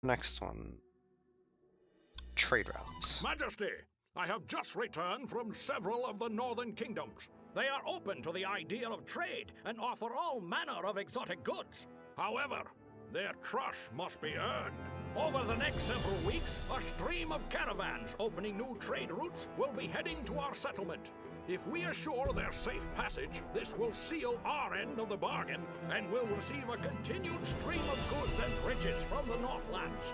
Next one. Trade routes. Majesty, I have just returned from several of the northern kingdoms. They are open to the idea of trade and offer all manner of exotic goods. However, their trust must be earned. Over the next several weeks, a stream of caravans opening new trade routes will be heading to our settlement. If we assure their safe passage, this will seal our end of the bargain and will receive a continued stream of goods and riches from the Northlands.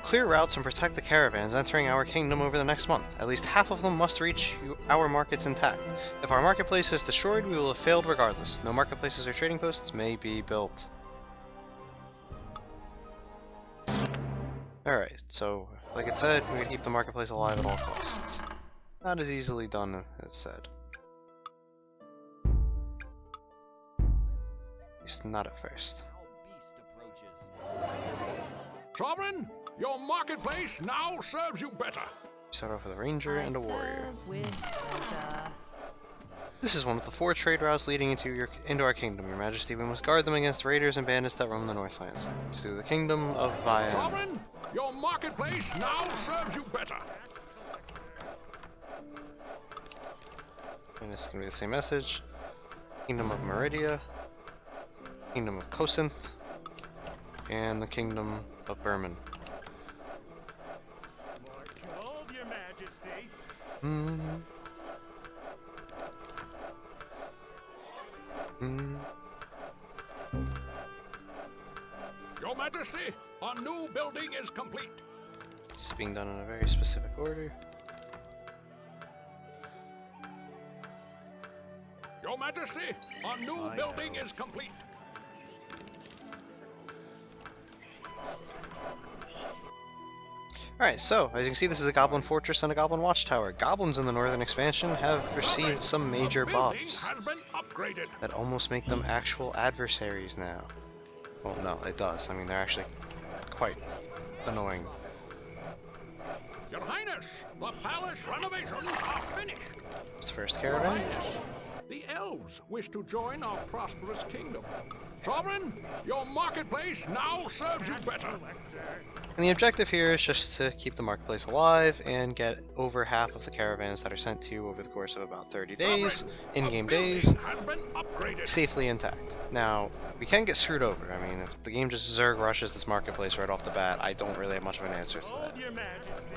Clear routes and protect the caravans entering our kingdom over the next month. At least half of them must reach our markets intact. If our marketplace is destroyed, we will have failed regardless. No marketplaces or trading posts may be built. Alright, so, like it said, we're going to keep the marketplace alive at all costs. Not as easily done as said. At least not at first. Sovereign, your marketplace now serves you better. Start off with a ranger and a warrior. With pleasure. This is one of the 4 trade routes leading into our kingdom. Your Majesty, we must guard them against raiders and bandits that roam the Northlands. To the kingdom of Vian. Sovereign, your marketplace now serves you better. And it's going to be the same message. Kingdom of Meridia. Kingdom of Kosinth. And the Kingdom of Burman. Your Majesty. Your Majesty, a new building is complete. This is being done in a very specific order. Your Majesty, a new building is complete. Alright, so, as you can see, this is a Goblin Fortress and a Goblin Watchtower. Goblins in the Northern Expansion have received some major buffs Has been upgraded. that almost make them actual adversaries now. Well, no, it does. I mean, they're actually quite annoying. Your Highness, the palace renovations are finished. It's the first Your caravan. Highness, the elves wish to join our prosperous kingdom. Sovereign, your marketplace now serves you better. And the objective here is just to keep the marketplace alive and get over half of the caravans that are sent to you over the course of about 30 days, in-game days, Has been upgraded. safely intact. Now, we can get screwed over. I mean, if the game just Zerg rushes this marketplace right off the bat, I don't really have much of an answer to that. Your Majesty.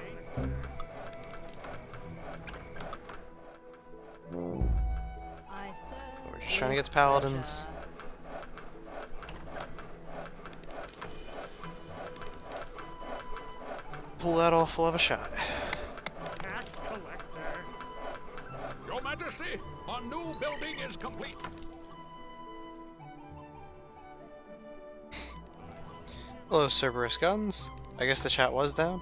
I serve We're just trying to get with to paladins. pleasure. Pull that off, we'll have a shot. Tax collector. Your Majesty, a new building is complete. Hello, Cerberus Guns. I guess the chat was down?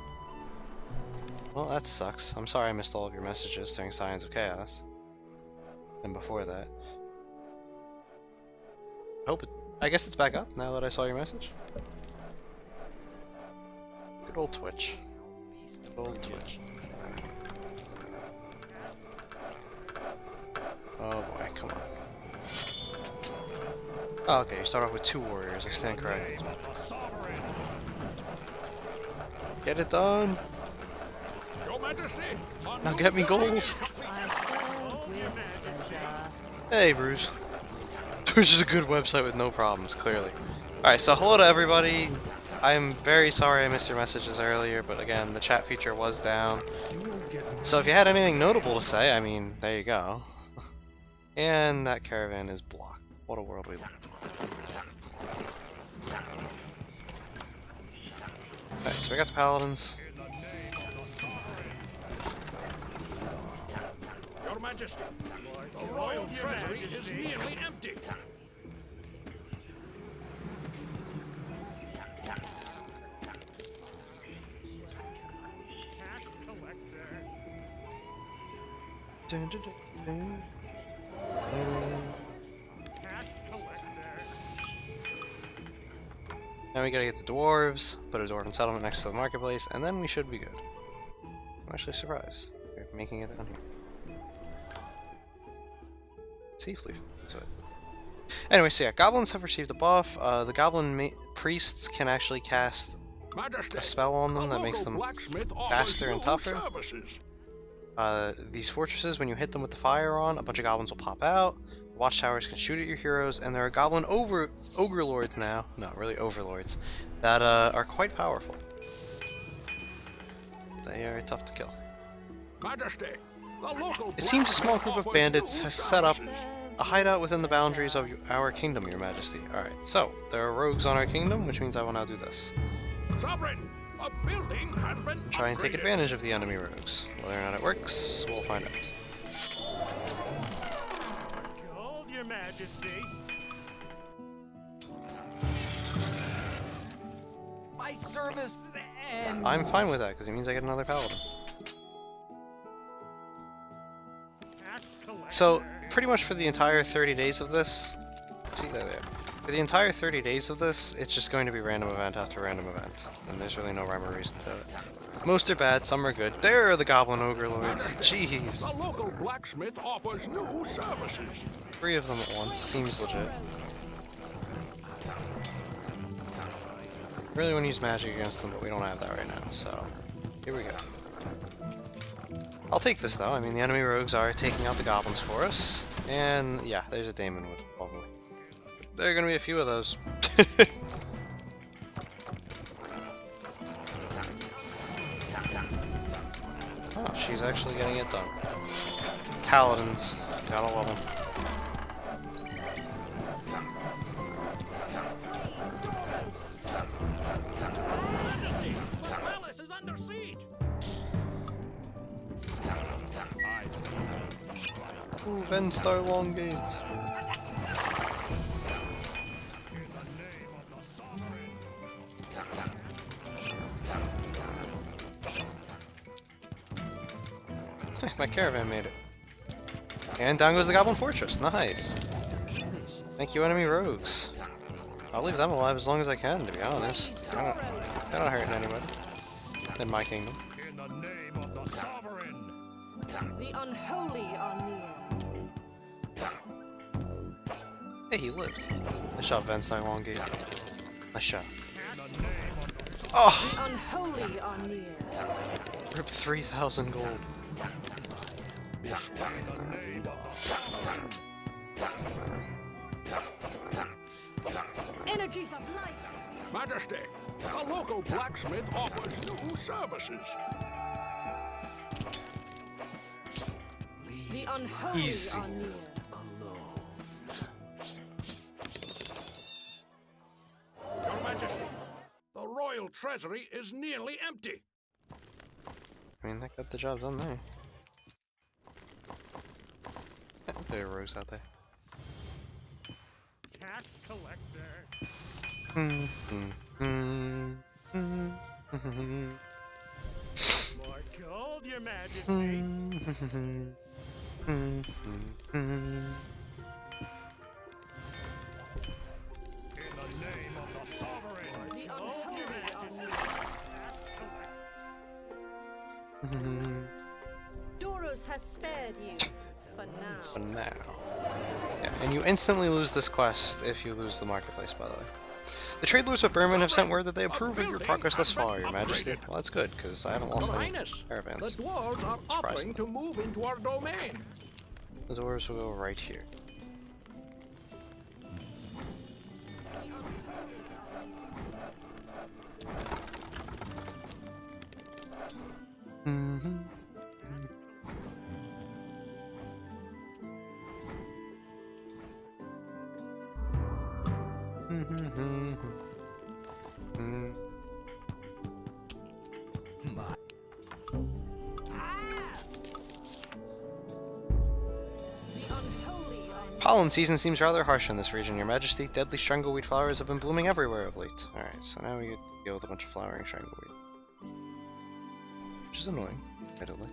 Well, that sucks. I'm sorry I missed all of your messages during Scions of Chaos. And before that. I guess it's back up now that I saw your message. Good old Twitch. Good old Twitch. Oh boy, come on. Oh, okay, you start off with 2 warriors, I stand corrected. Get it done! Your Majesty, a Now new get me building gold! is complete. I serve with pleasure. Hey, Bruce. Twitch is a good website with no problems, clearly. Alright, so hello to everybody. I'm very sorry I missed your messages earlier, but again, the chat feature was down. So if you had anything notable to say, I mean, there you go. And that caravan is blocked. What a world we live in. Alright, so we got the paladins. Your Majesty, the royal treasury is nearly empty. Tax collector. Dun, dun, dun, dun. Tax collector. Now we gotta get the dwarves, put a dwarven settlement next to the marketplace, and then we should be good. I'm actually surprised. We're making it down here. Safely to it. Anyway, so yeah, goblins have received a buff. The goblin priests can actually cast Majesty, a spell on them that makes them faster and tougher. Services. These fortresses, when you hit them with the fire on, a bunch of goblins will pop out. Watchtowers can shoot at your heroes, and there are goblin ogre lords now, no, really overlords, that are quite powerful. They are tough to kill. Majesty, the local It seems a small group of bandits has set up Serve a hideout within the boundaries of our kingdom, your majesty. Alright, so, there are rogues on our kingdom, which means I will now do this. Sovereign, a building has been Try and take upgraded. advantage of the enemy rogues. Whether or not it works, we'll find out. Hold your majesty. My service ends. I'm fine with that, because it means I get another paladin. Tax collector. So, pretty much for the entire 30 days of this... See, there. For the entire 30 days of this, it's just going to be random event after random event. And there's really no rhyme or reason to it. Most are bad, some are good. There are the Goblin Ogre Lords. Jeez. The local blacksmith offers new services. 3 of them at once. Seems legit. Really want to use magic against them, but we don't have that right now, so... Here we go. I'll take this, though. I mean, the enemy rogues are taking out the goblins for us. And, yeah, there's a Daemon Wood, probably. There are gonna be a few of those. Oh, she's actually getting it done. Paladins. Gotta love them. The palace is under siege. Ooh, Venstar Longgate. My caravan made it. And down goes the Goblin Fortress. Nice. Thank you, enemy rogues. I'll leave them alive as long as I can, to be honest. They're not hurting anybody. In my kingdom. In the name of the sovereign. The unholy are near. Hey, he lived. Nice shot, Venstar Longgate. Nice shot. In the name of the Oh! The unholy are near. Rip 3,000 gold. Energies of light. Majesty, a local blacksmith offers new services. The unholy Easy. are near. Your Majesty, the royal treasury is nearly empty. I mean, that got the job done there. Yeah, there are rogues out there. Tax collector. More gold, your majesty. In the name of the sovereign. The unholy are near. Tax collector. Doros has spared you. For now. For now. Yeah, and you instantly lose this quest if you lose the marketplace, by the way. The trade lords of Berman have sent word that they approve of your progress thus far, your majesty. Well, that's good, because I haven't lost Your any Highness, the caravans. dwarves are offering to move into our domain. The doors will go right here. The unholy are near. Pollen season seems rather harsh in this region, your majesty. Deadly strangleweed flowers have been blooming everywhere of late. Alright, so now we get to deal with a bunch of flowering strangleweed. Which is annoying, admittedly.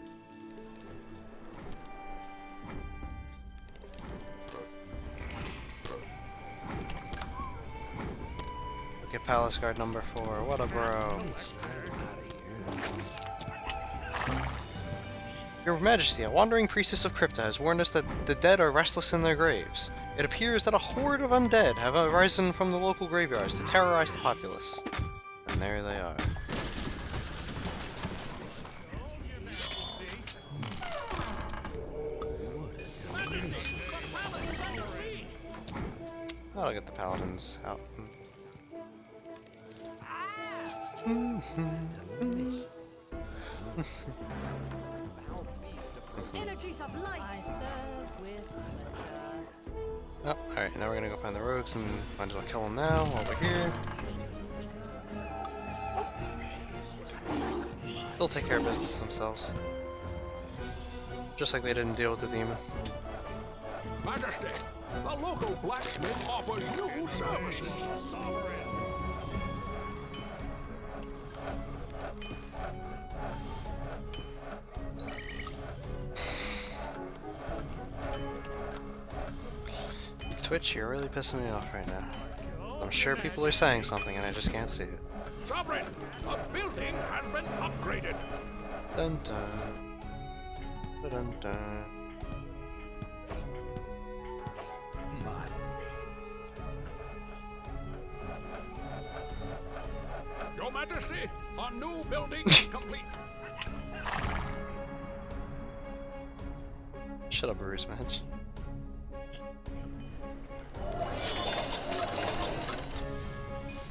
Look at Palace Guard number 4, what a bro. Your Majesty, a wandering priestess of Crypta has warned us that the dead are restless in their graves. It appears that a horde of undead have arisen from the local graveyards to terrorize the populace. And there they are. I'll get the paladins out. Energies of light. I serve with pleasure. Oh, alright, now we're gonna go find the rogues and might as well kill them now while we're here. They'll take care of business themselves. Just like they didn't deal with the demon. Majesty, the local blacksmith offers new services. Twitch, you're really pissing me off right now. I'm sure people are saying something and I just can't see it. Sovereign, a building has been upgraded. Dun dun. Dun dun dun. Your Majesty, a new building is complete. Shut up, Bruce Match.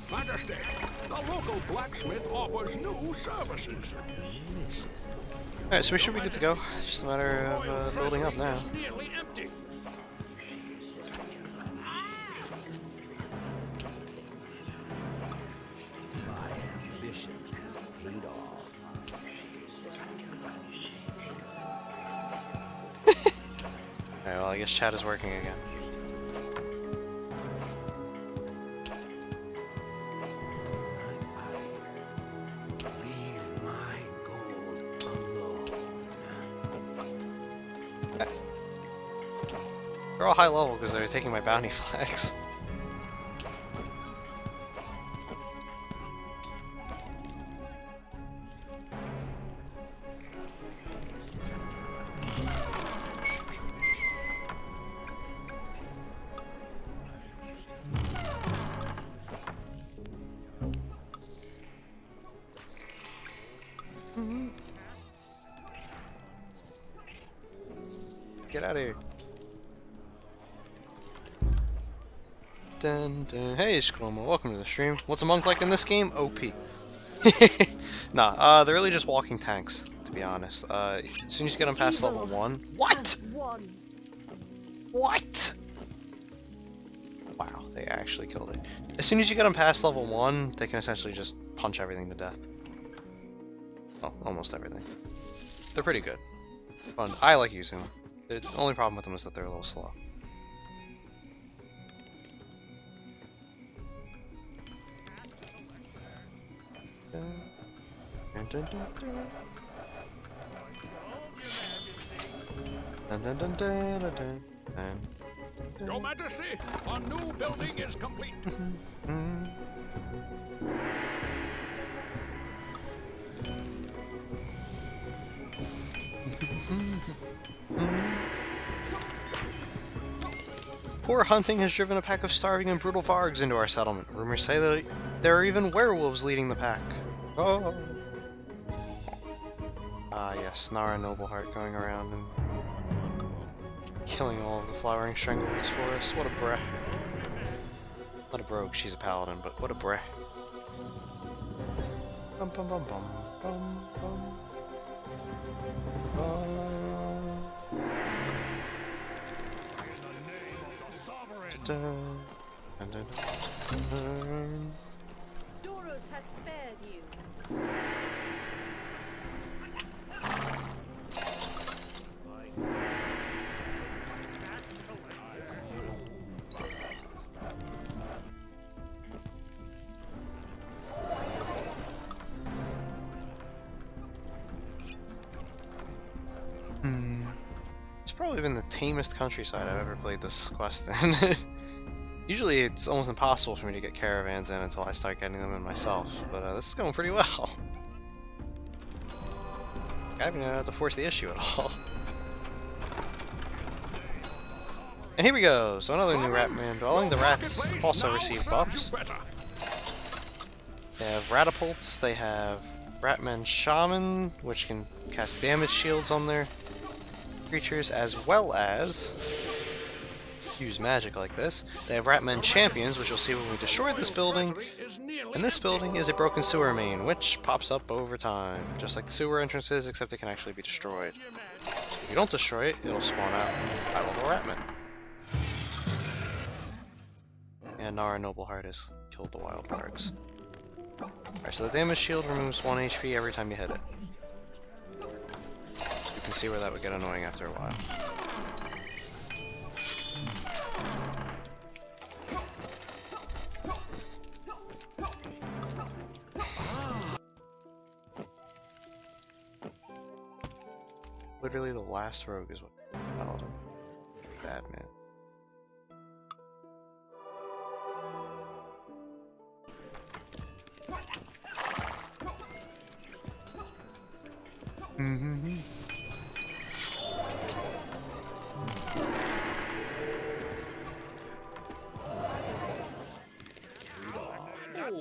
Majesty, the local blacksmith offers new services. Alright, so we should be good to go. It's just a matter Royal of building up treasury now. is nearly empty. My ambition has paid off. Alright, well I guess chat is working again. Leave my gold alone. They're all high level because they're taking my bounty flags. Get out of here. Dun, dun. Hey, Sklomo, welcome to the stream. What's a monk like in this game? OP. Nah, they're really just walking tanks, to be honest. As soon as you get them past level 1... What?! Has won. What?! Wow, they actually killed it. As soon as you get them past level 1, they can essentially just punch everything to death. Well, almost everything. They're pretty good. Fun. I like using them. The only problem with them is that they're a little slow. Dun, dun, dun, dun. Dun, dun, dun, dun, dun, dun, dun. Your Majesty, a new building is complete. Poor hunting has driven a pack of starving and brutal vargs into our settlement. Rumors say that there are even werewolves leading the pack. Oh. Ah, yes, Nara Nobleheart going around and killing all of the flowering strangleweeds for us. What a bre. Not a brogue, she's a paladin, but what a bre. Bum bum bum bum bum bum. Dun, dun, dun, dun. Doros has spared you. It's probably been the tamest countryside I've ever played this quest in. Usually it's almost impossible for me to get caravans in until I start getting them in myself, but this is going pretty well. I haven't even had to force the issue at all. And here we go. So another new Ratman dwelling. The rats Marketplace also now receive serves buffs. you better. They have Ratapults. They have Ratman Shaman, which can cast damage shields on their creatures, as well as use magic like this. They have Ratman Champions, which you'll see when we destroy this building. Is nearly And this empty. building is a broken sewer main, which pops up over time, just like the sewer entrances, except it can actually be destroyed. If you don't destroy it, it'll spawn out high-level Ratman. And Nara Nobleheart has killed the wild vargs. Alright, so the damage shield removes 1 HP every time you hit it. You can see where that would get annoying after a while. Literally the last rogue is what Paladin. Bad man.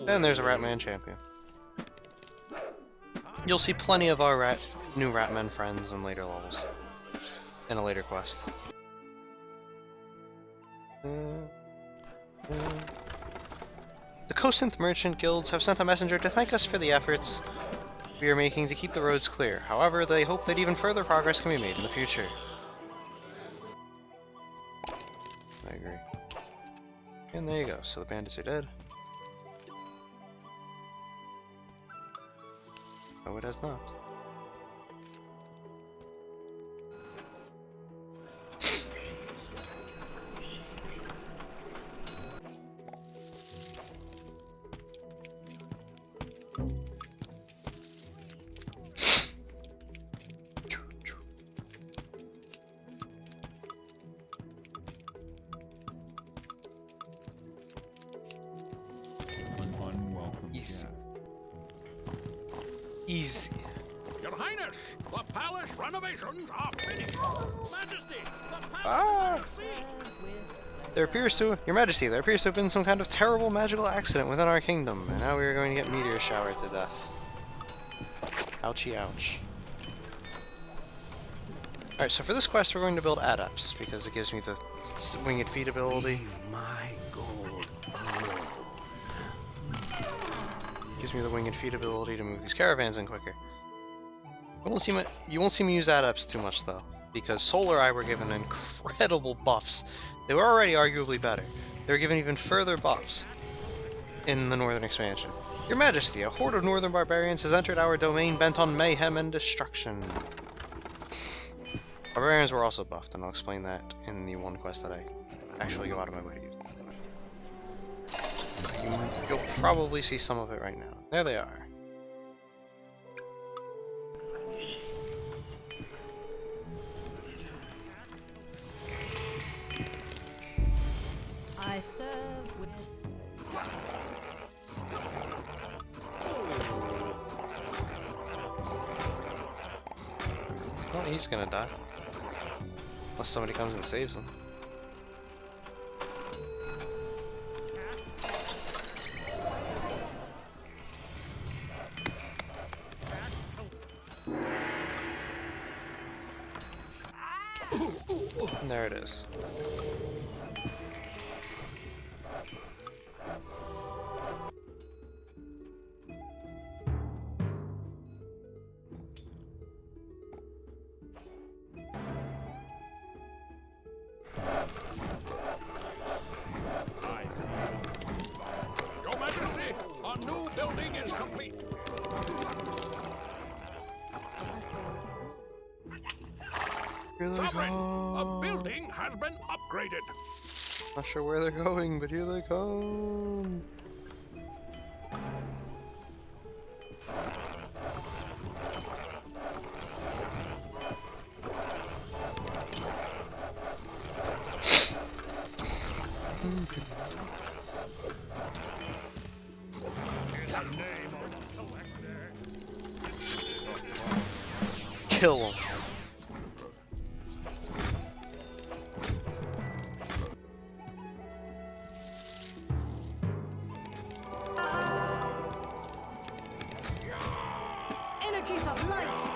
And there's a Ratman champion. You'll see plenty of our new Ratman friends in later levels. In a later quest. The Kosinth Merchant Guilds have sent a messenger to thank us for the efforts we are making to keep the roads clear. However, they hope that even further progress can be made in the future. I agree. And there you go. So the bandits are dead. No, it has not. Easy. Easy. Your Highness, the palace renovations are finished. Majesty, the palace Ah! is under siege. Your Majesty, there appears to have been some kind of terrible magical accident within our kingdom, and now we are going to get meteor showered to death. Ouchie ouch. Alright, so for this quest we're going to build adepts, because it gives me the winged feet ability. Leave my gold alone. Gives me the winged feet ability to move these caravans in quicker. You won't see me use adepts too much though, because Solar Eye were given incredible buffs. They were already arguably better. They were given even further buffs in the Northern expansion. Your Majesty, a horde of Northern barbarians has entered our domain bent on mayhem and destruction. Barbarians were also buffed, and I'll explain that in the one quest that I actually go out of my way to use. You'll probably see some of it right now. There they are. I serve with Oh, he's gonna die. Unless somebody comes and saves him. And there it is. Your Majesty, a new building is complete. Here they Sovereign, a come. building has been upgraded. Not sure where they're going, but here they come. Kill him. Energies of light.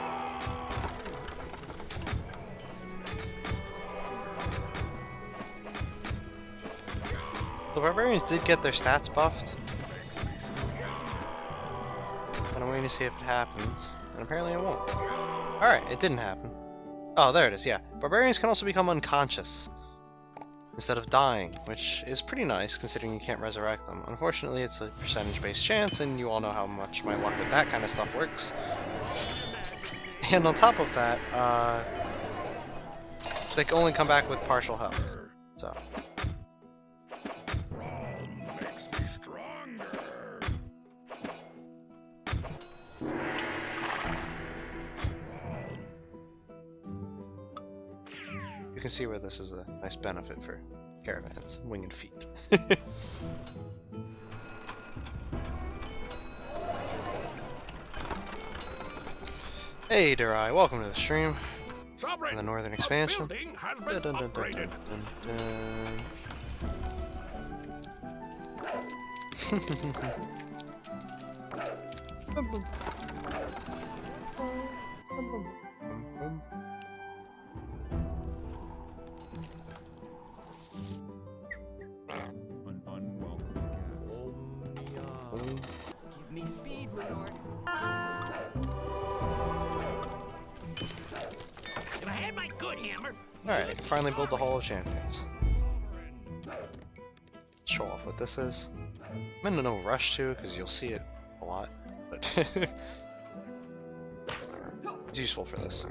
The barbarians did get their stats buffed. And I'm waiting to see if it happens. And apparently it won't. Alright, it didn't happen. Oh, there it is, yeah. Barbarians can also become unconscious instead of dying, which is pretty nice considering you can't resurrect them. Unfortunately, it's a percentage-based chance, and you all know how much my luck with that kind of stuff works. And on top of that, they can only come back with partial health. So. Makes me stronger. You can see where this is a nice benefit for caravans, winged feet. Hey, Durai, welcome to the stream. Sovereign, The Northern the Expansion. building has been upgraded. An unwelcome guest. Give me speed, Lord. If I had my good hammer, Alright, finally build the Hall of Champions. Show off what this is. I'm in no rush to, because you'll see it a lot, but it's useful for this.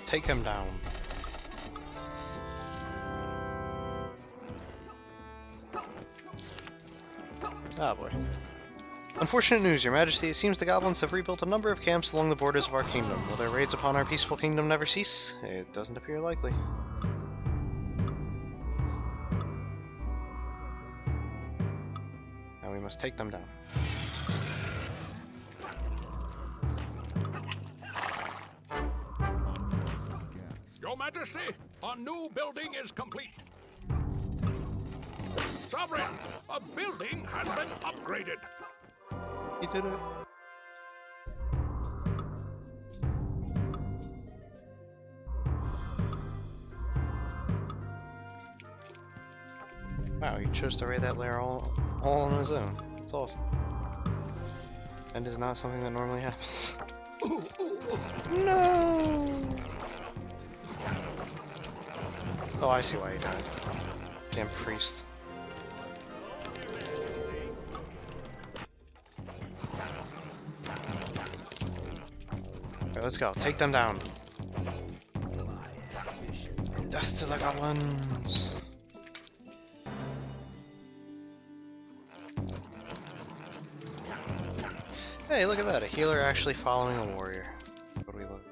Take him down. Ah, boy. Unfortunate news, Your Majesty. It seems the goblins have rebuilt a number of camps along the borders of our kingdom. Will their raids upon our peaceful kingdom never cease? It doesn't appear likely. Now we must take them down. Your Majesty, a new building is complete. Sovereign, a building has been upgraded. You did it. Wow, he chose to raid that lair all on his own. That's awesome. And is not something that normally happens. No! Oh, I see why he died. Damn priest. Alright, let's go. Take them down. Death to the goblins. Hey, look at that. A healer actually following a warrior. What do we look?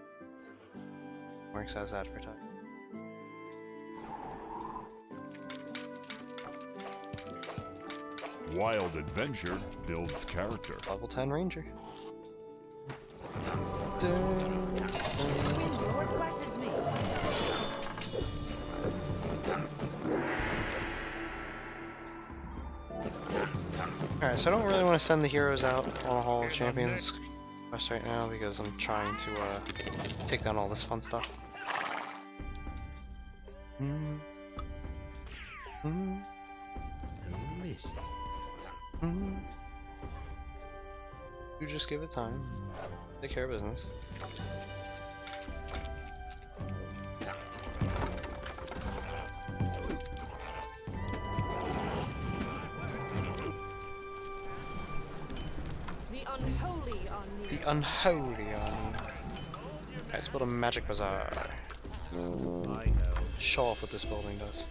Works as advertised. Wild adventure builds character. Level 10 ranger. Lord blesses me. Alright, so I don't really want to send the heroes out on a Hall of Champions quest right now because I'm trying to take down all this fun stuff. Delicious. You just give it time. Take care of business. The unholy on me. The unholy on. Alright, let's build a magic bazaar. Show off what this building does.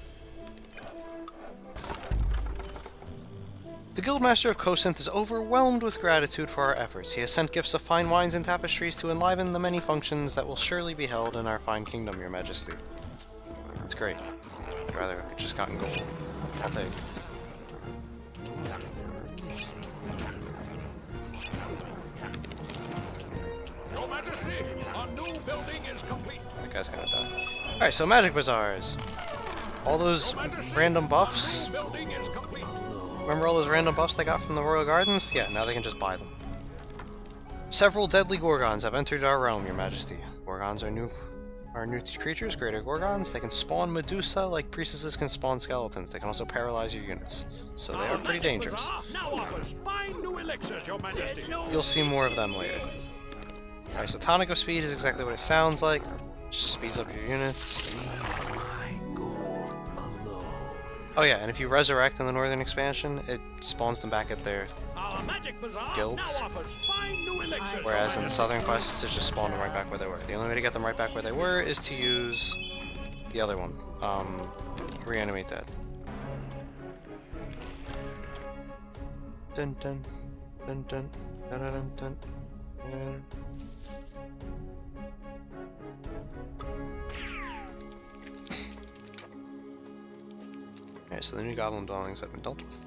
The Guildmaster of Kosinth is overwhelmed with gratitude for our efforts. He has sent gifts of fine wines and tapestries to enliven the many functions that will surely be held in our fine kingdom, Your Majesty. It's great. I'd rather have just gotten gold. I'll take. building is complete. That guy's gonna die. Alright, so magic bazaars. All those random buffs. Building is complete. Remember all those random buffs they got from the Royal Gardens? Yeah, now they can just buy them. Several deadly Gorgons have entered our realm, Your Majesty. Gorgons are new creatures, greater Gorgons. They can spawn Medusa like priestesses can spawn skeletons. They can also paralyze your units. So they are pretty dangerous. Now offers fine new elixirs, Your Majesty. You'll see more of them later. Alright, so Tonic of Speed is exactly what it sounds like. Just speeds up your units. Oh yeah, and if you resurrect in the Northern Expansion, it spawns them back at their Our magic bazaar guilds. now offers fine new elixirs. Whereas in the Southern quests, it just spawned them right back where they were. The only way to get them right back where they were is to use the other one. Reanimate Dead. Dun dun dun dun dun dun dun dun. Alright, so the new goblin dwellings have been dealt with.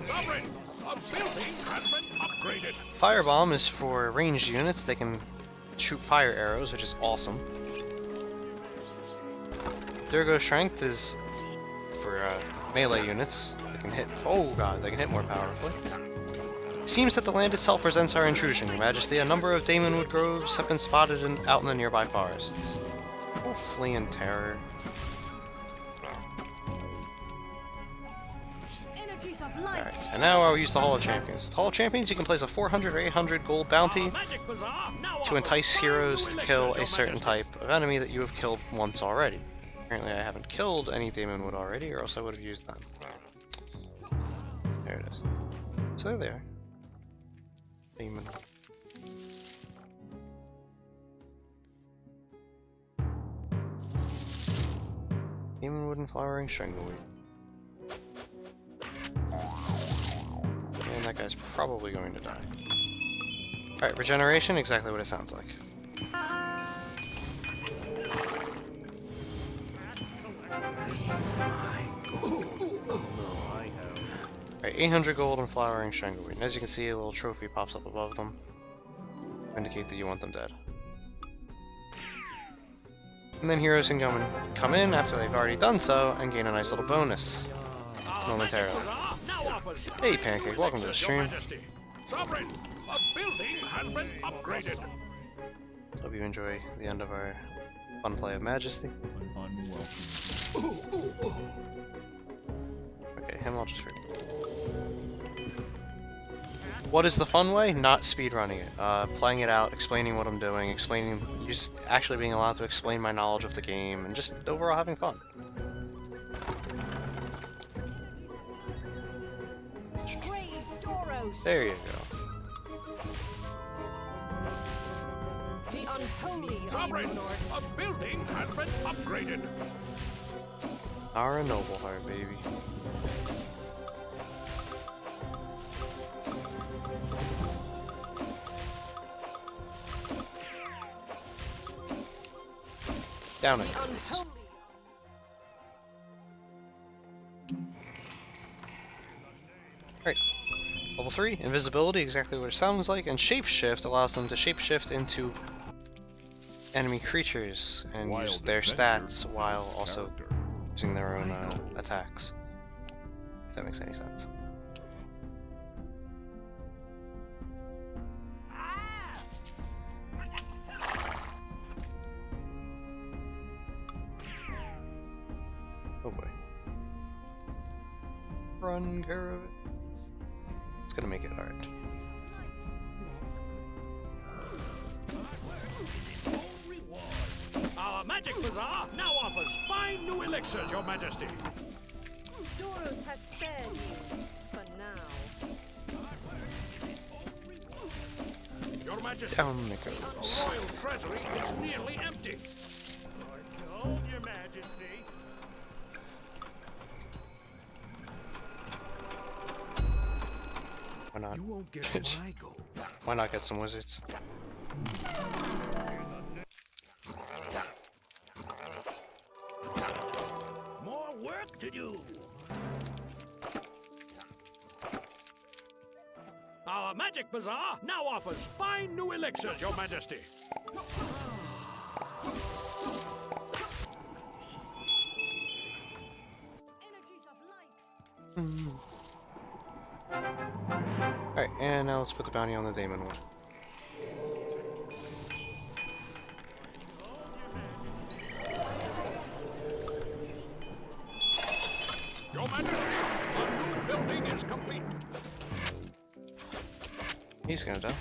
Sovereign, a building has been upgraded. Firebomb is for ranged units. They can shoot fire arrows, which is awesome. Durgo Strength is for melee units. They can hit. Oh god, they can hit more powerfully. Seems that the land itself resents our intrusion, Your Majesty. A number of Daemonwood groves have been spotted out in the nearby forests. Oh, flee in terror. Energies of light. Alright, and now I'll use the Hall of Champions. The Hall of Champions, you can place a 400 or 800 gold bounty Our magic bazaar now to offers entice fine heroes new to kill elixirs, a Your certain Majesty. type of enemy that you have killed once already. Apparently I haven't killed any Daemonwood already, or else I would have used them. There it is. So there they are. Daemonwood. Daemonwood and Flowering Strangleweed. And that guy's probably going to die. Alright, regeneration, exactly what it sounds like. Alright, 800 gold and Flowering Strangleweed. And as you can see, a little trophy pops up above them. To indicate that you want them dead. And then heroes can come in after they've already done so and gain a nice little bonus. Our Momentarily. magic bazaar now offers Hey, fine Pancake, new welcome to the elixirs, stream. Your Majesty. Sovereign, a building has been upgraded. Hope you enjoy the end of our fun play of Majesty. Okay, him I'll just read. What is the fun way? Not speedrunning it. Playing it out, explaining what I'm doing, just actually being allowed to explain my knowledge of the game, and just overall having fun. Praise Doros. There you go. The unholy Sovereign, Lord. a building has been upgraded. Ara Nobleheart, baby. Down it. Unholy. Right. Level 3, invisibility, exactly what it sounds like, and shapeshift allows them to shapeshift into enemy creatures and use Wild their adventure stats while builds also character. using their own attacks. If that makes any sense. Oh boy. Run, care of it. It's gonna make it hard. Our magic bazaar now offers fine new elixirs, Your Majesty. Doros has spared you. For now. Your Majesty, Down it goes. the royal treasury is nearly empty. Hold your majesty. Why not? You won't get my gold. Why not get some wizards? More work to do. Our Our Magic Bazaar now offers fine new elixirs, Your Majesty. Energies of light. Alright, and now let's put the bounty on the Daemon Wood. Your Majesty, a new building is complete. He's gonna die.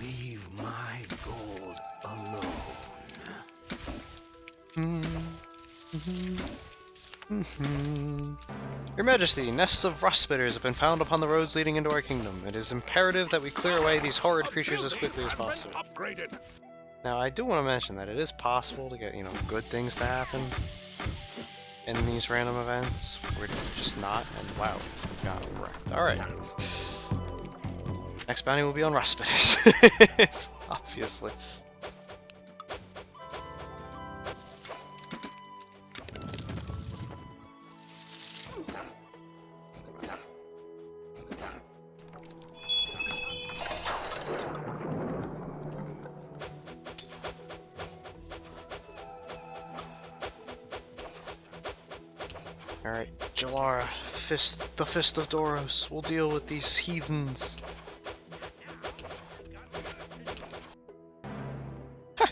Leave my gold alone. Your Majesty, nests of rust spitters have been found upon the roads leading into our kingdom. It is imperative that we clear away these horrid creatures as quickly as possible. Upgraded. Now, I do want to mention that it is possible to get, good things to happen in these random events. We're just not, and wow, we got wrecked. Alright. Next bounty will be on rust spitters. Obviously. Alright, Jalara, the Fist of Doros. We'll deal with these heathens. Ha!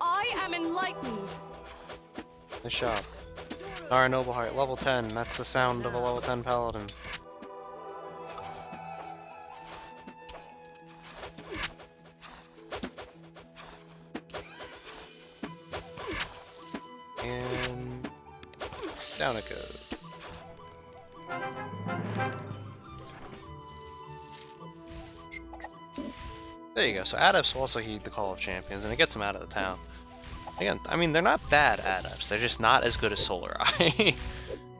I am enlightened. Nice job. Nara Nobleheart, level 10. That's the sound of a level 10 paladin. And down it goes. There you go. So adepts will also heed the call of champions, and it gets them out of the town. Again, I mean, they're not bad adepts. They're just not as good as Solar Eye.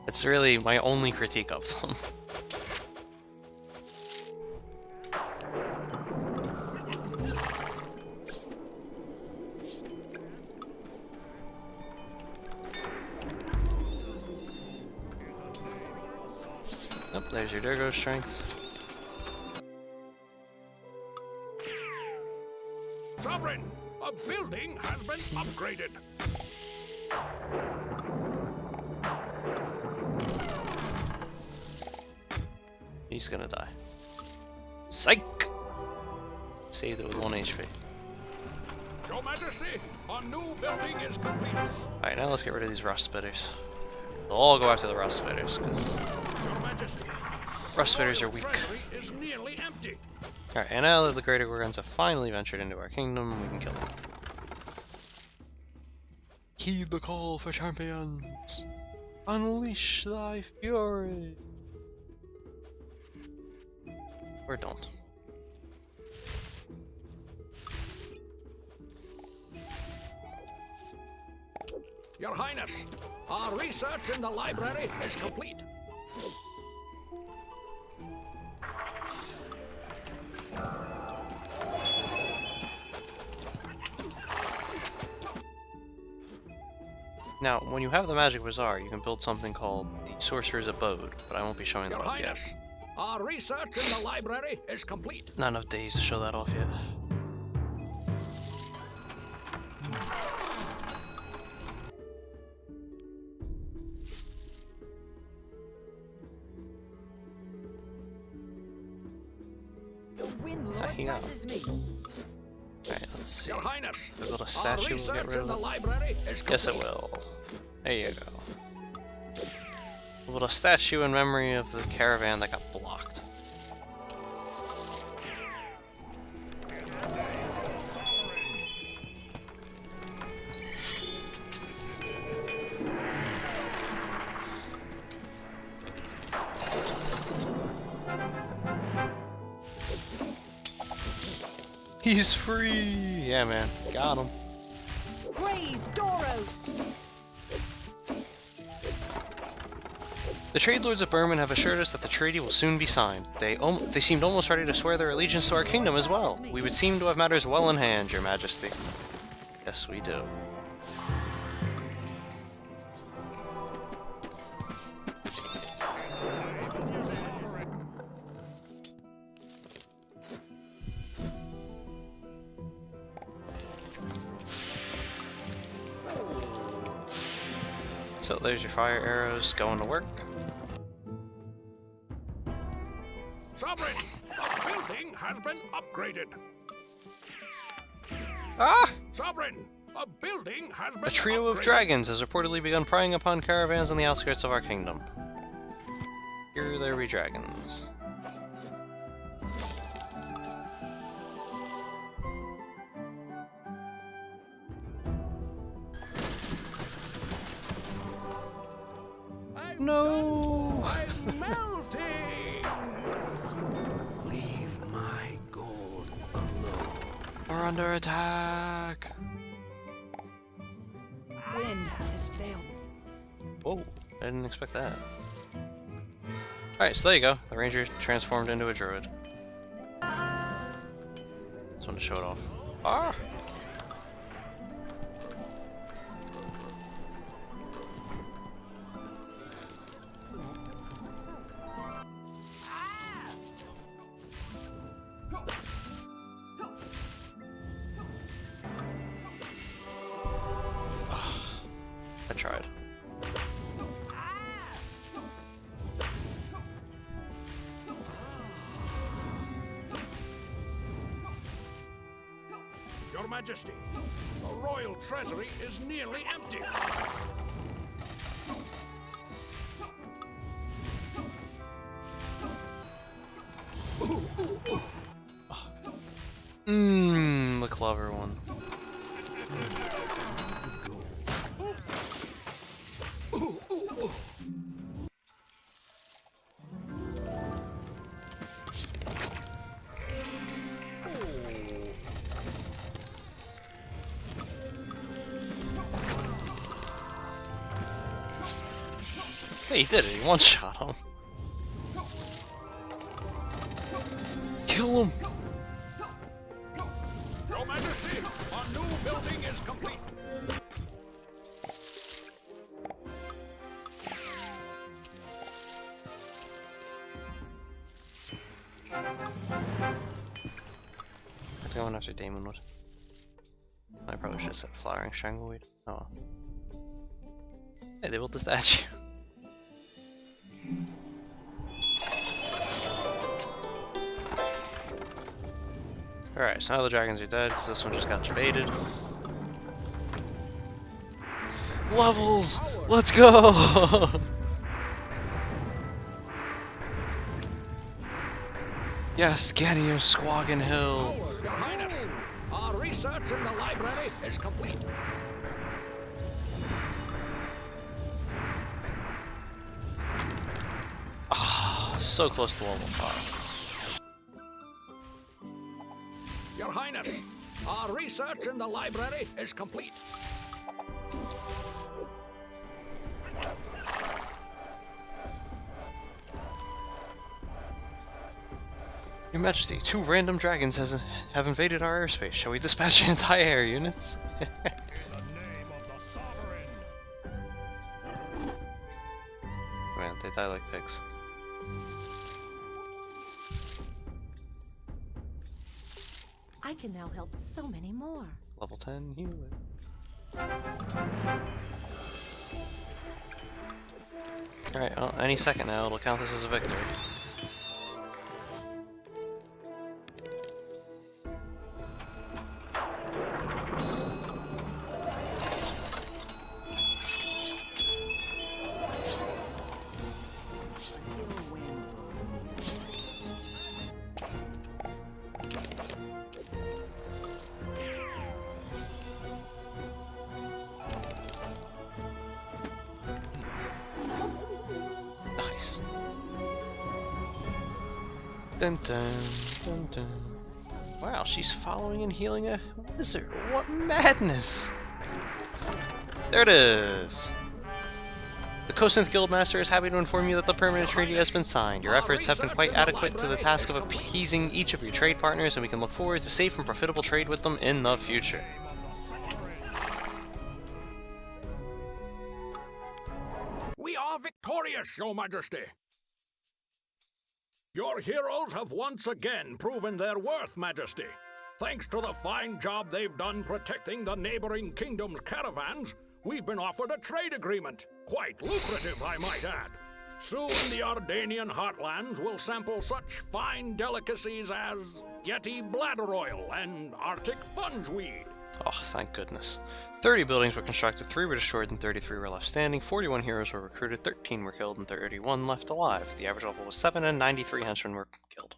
It's really my only critique of them. Yep, there's your Durgo strength. Sovereign, a building has been upgraded. He's gonna die. Psych! Saved it with 1 HP. Your Majesty, a new building is complete. Alright, now let's get rid of these rust spitters. We'll all go after the rust spitters, because Your Majesty, rust spitters are weak. treasury is nearly empty. Alright, and now that the Greater Gorgons have finally ventured into our kingdom, we can kill them. Heed the call for champions! Unleash thy fury! Or don't. Your Highness, our research in the library is complete. Now, when you have the Magic Bazaar, you can build something called the Sorcerer's Abode, but I won't be showing that Your off yet. Highness, our research in the library is complete. Not enough days to show that off yet. The wind Ah, lord he got blesses me. Alright, let's see. Your Highness, We build a our statue, we'll research get rid in of the it. library is complete. Yes, it will. There you go. We'll build a statue in memory of the caravan that got blocked. He's free! Yeah, man. Got him. Praise Doros. The trade lords of Berman have assured us that the treaty will soon be signed. They seemed almost ready to swear their allegiance to our kingdom as well. We would seem to have matters well in hand, Your Majesty. Yes, we do. So there's your fire arrows going to work. Sovereign, the building has been upgraded. Ah! Sovereign, a building has been A trio of upgraded. dragons has reportedly begun preying upon caravans on the outskirts of our kingdom. Here there be dragons. No! I'm melting! Leave my gold alone. We're under attack! Wind has failed. Whoa, I didn't expect that. Alright, so there you go. The ranger transformed into a druid. Just wanted to show it off. Ah! I tried. Your Majesty, the royal treasury is nearly empty. Mmm, the clever one. Hey, he did it. He one-shot him. Kill him. Your Majesty, a new building is complete. Let's go on after Damonwood. I probably should have said Flowering Strangleweed. Oh. Hey, they built the statue. Alright, so now the dragons are dead, because this one just got baited. Levels! Let's go! Yes, Gannier Squaggin Hill! Your Highness, our research in the library is complete. So close to level 5. Your Highness, our research in the library is complete. Your Majesty, 2 random dragons have invaded our airspace. Shall we dispatch anti-air units? In the name of the sovereign. Man, they die like pigs. I can now help so many more. Level 10 healer. Alright, well, any second now it'll count this as a victory. Nice. Dun dun dun dun. Wow, she's following and healing a wizard. What madness! There it is! The Kosinth Guildmaster is happy to inform you that the permanent treaty has been signed. Your efforts have been quite adequate to the task of appeasing each of your trade partners, and we can look forward to safe and profitable trade with them in the future. We are victorious, Your Majesty. Your heroes have once again proven their worth, Majesty. Thanks to the fine job they've done protecting the neighboring kingdom's caravans, we've been offered a trade agreement. Quite lucrative, I might add. Soon the Ardanian heartlands will sample such fine delicacies as Yeti bladder oil and Arctic fungeweed. Oh, thank goodness. 30 buildings were constructed, 3 were destroyed, and 33 were left standing. 41 heroes were recruited, 13 were killed, and 31 left alive. The average level was 7, and 93 henchmen were killed.